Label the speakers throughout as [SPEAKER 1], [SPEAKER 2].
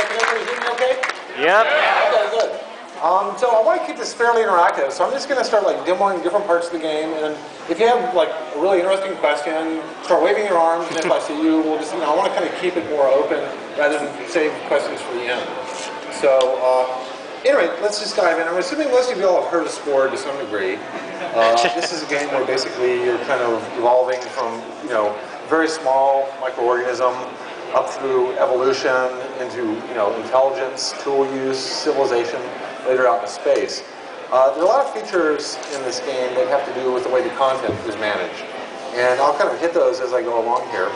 [SPEAKER 1] Can everybody hear me okay?
[SPEAKER 2] Yep.
[SPEAKER 1] Okay, good. So I want to keep this fairly interactive, so I'm just going to start like demoing different parts of the game, and if you have like a really interesting question, start waving your arms, and if I see you, we'll just, I want to kind of keep it more open rather than save questions for the end. So, anyway, let's just dive in. I'm assuming most of you all have heard of Spore to some degree. This is a game where basically you're kind of evolving from, very small microorganism up through evolution into, intelligence, tool use, civilization, later out into space. There are a lot of features in this game that have to do with the way the content is managed. And I'll kind of hit those as I go along here.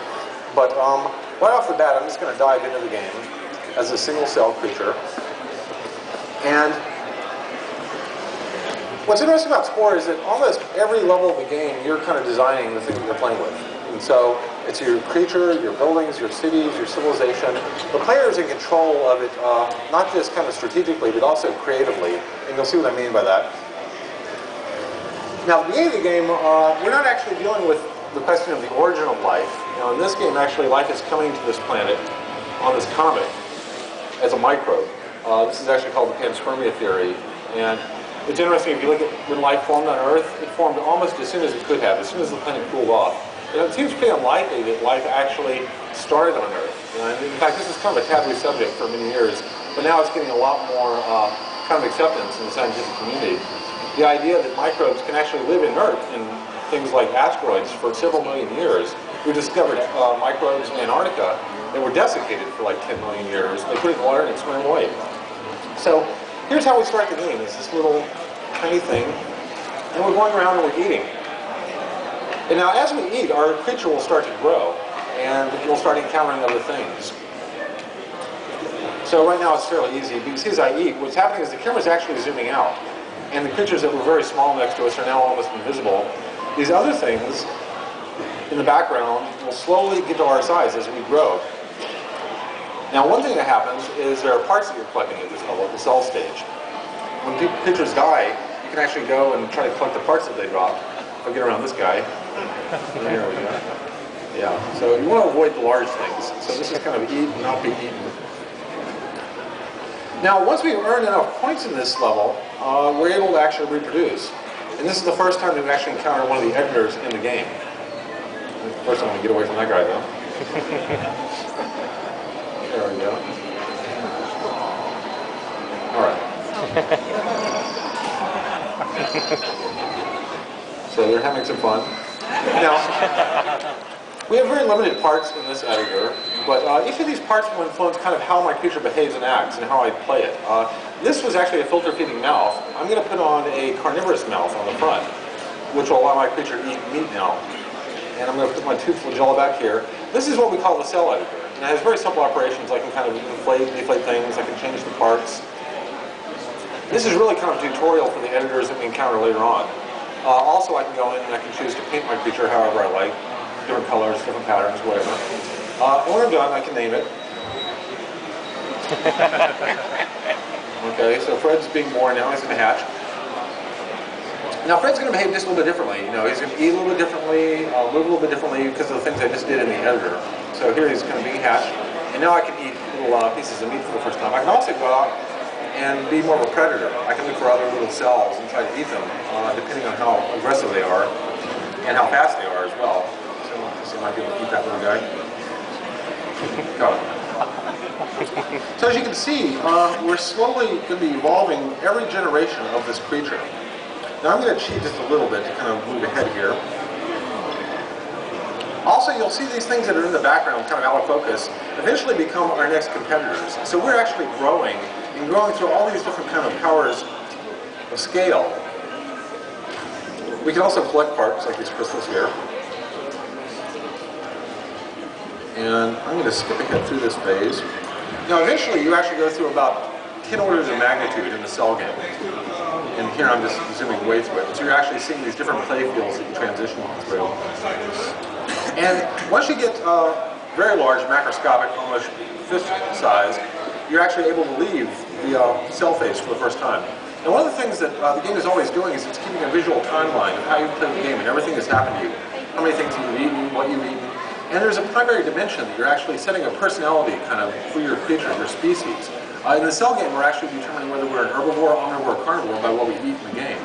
[SPEAKER 1] But right off the bat, I'm just going to dive into the game as a single-cell creature. And what's interesting about Spore is that almost every level of the game, you're kind of designing the thing that you're playing with. And so it's your creature, your buildings, your cities, your civilization. The player is in control of it, not just kind of strategically, but also creatively. And you'll see what I mean by that. Now, at the beginning of the game, we're not actually dealing with the question of the origin of life. In this game, actually, life is coming to this planet on this comet as a microbe. This is actually called the panspermia theory. And it's interesting, if you look at when life formed on Earth, it formed almost as soon as it could have, as soon as the planet cooled off. And it seems pretty unlikely that life actually started on Earth. In fact, this is kind of a taboo subject for many years, but now it's getting a lot more kind of acceptance in the scientific community. The idea that microbes can actually live inert in things like asteroids for several million years. We discovered microbes in Antarctica that were desiccated for like 10 million years. They put it in water and it swam away. So here's how we start the game. It's this little tiny thing, and we're going around and we're eating. And now as we eat, our creature will start to grow, and you'll start encountering other things. So right now it's fairly easy, because as I eat, what's happening is the camera's actually zooming out, and the creatures that were very small next to us are now almost invisible. These other things in the background will slowly get to our size as we grow. Now one thing that happens is there are parts that you're collecting at this level, at the cell stage. When creatures die, you can actually go and try to collect the parts that they dropped. I'll get around this guy. There we go. Yeah, so you want to avoid the large things. So this is kind of eat and not be eaten. Now, once we've earned enough points in this level, we're able to actually reproduce. And this is the first time that we actually encounter one of the editors in the game. First, I'm going to get away from that guy, though. There we go. All right. So they're having some fun. Now, we have very limited parts in this editor, but each of these parts will influence kind of how my creature behaves and acts and how I play it. This was actually a filter-feeding mouth. I'm going to put on a carnivorous mouth on the front, which will allow my creature to eat meat now. And I'm going to put my tooth flagella back here. This is what we call the cell editor. And it has very simple operations. I can kind of inflate, deflate things. I can change the parts. This is really kind of a tutorial for the editors that we encounter later on. Also, I can go in and I can choose to paint my creature however I like. Different colors, different patterns, whatever. And when I'm done, I can name it. Okay, so Fred's being born now. He's going to hatch. Now, Fred's going to behave just a little bit differently. He's going to eat a little bit differently, move a little bit differently because of the things I just did in the editor. So here he's kind of being hatched. And now I can eat little pieces of meat for the first time. I can also go out and be more of a predator. I can look for other little cells and try to eat them, depending on how aggressive they are and how fast they are as well. So I might be able to eat that little guy. Got it. So as you can see, we're slowly going to be evolving every generation of this creature. Now I'm going to cheat just a little bit to kind of move ahead here. Also, you'll see these things that are in the background, kind of out of focus, eventually become our next competitors. So we're actually growing, and growing through all these different kind of powers of scale. We can also collect parts, like these crystals here. And I'm going to skip ahead through this phase. Now, eventually, you actually go through about 10 orders of magnitude in the cell game. And here I'm just zooming way through it. So you're actually seeing these different play fields that you transition through. And once you get very large, macroscopic, almost fist size, you're actually able to leave the cell phase for the first time. And one of the things that the game is always doing is it's keeping a visual timeline of how you play the game and everything that's happened to you. How many things you've eaten, what you've eaten, And there's a primary dimension that you're actually setting a personality kind of for your creature, your species. In the cell game, we're actually determining whether we're an herbivore, omnivore, or carnivore by what we eat in the game.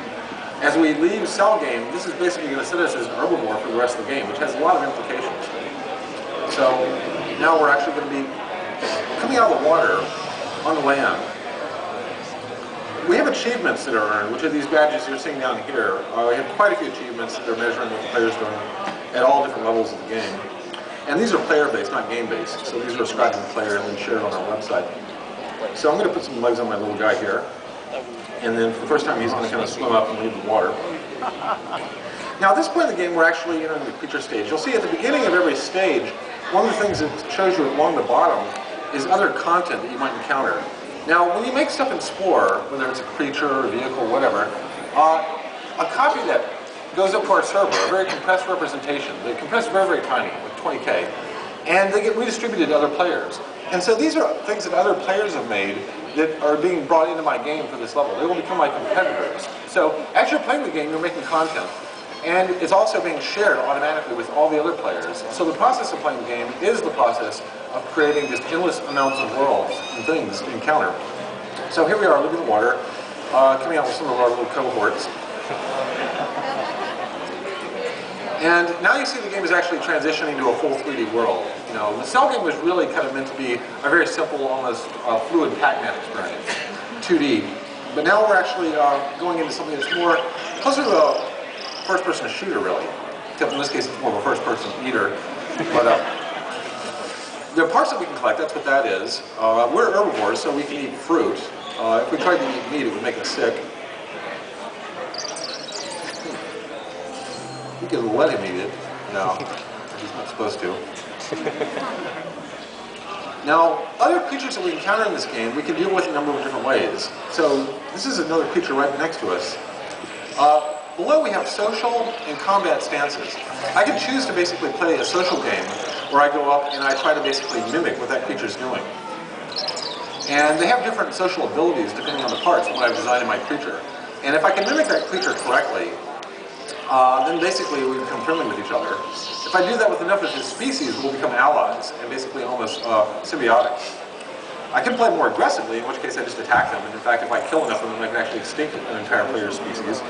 [SPEAKER 1] As we leave cell game, this is basically going to set us as an herbivore for the rest of the game, which has a lot of implications. So now we're actually going to be coming out of the water on the land. We have achievements that are earned, which are these badges you're seeing down here. We have quite a few achievements that are measuring what the player's doing at all different levels of the game. And these are player-based, not game-based. So these are ascribed to the player and then shared on our website. So I'm going to put some legs on my little guy here. And then for the first time, he's going to kind of swim up and leave the water. Now, at this point in the game, we're actually entering the creature stage. You'll see at the beginning of every stage, one of the things that shows you along the bottom is other content that you might encounter. Now, when you make stuff in Spore, whether it's a creature or a vehicle, whatever, a copy of that goes up to our server, a very compressed representation. They compress very, very tiny, like 20K, and they get redistributed to other players. And so these are things that other players have made that are being brought into my game for this level. They will become my competitors. So as you're playing the game, you're making content, and it's also being shared automatically with all the other players. So the process of playing the game is the process of creating just endless amounts of worlds and things to encounter. So here we are, living in the water, coming out with some of our little cohorts. And now you see the game is actually transitioning to a full 3D world. You know, the cell game was really kind of meant to be a very simple, almost fluid Pac-Man experience, 2D. But now we're actually going into something that's more closer to a first-person shooter, really. Except in this case, it's more of a first-person eater. But there are parts that we can collect. That's what that is. We're herbivores, so we can eat fruit. If we tried to eat meat, it would make us sick. You can let him eat it. No, he's not supposed to. Now, other creatures that we encounter in this game, we can deal with a number of different ways. So, this is another creature right next to us. Below we have social and combat stances. I can choose to basically play a social game where I go up and I try to basically mimic what that creature's doing. And they have different social abilities depending on the parts and what I've designed in my creature. And if I can mimic that creature correctly, then basically we become friendly with each other. If I do that with enough of his species, we'll become allies and basically almost symbiotic. I can play more aggressively, in which case I just attack them, and in fact if I kill enough of them I can actually extinct an entire player's species.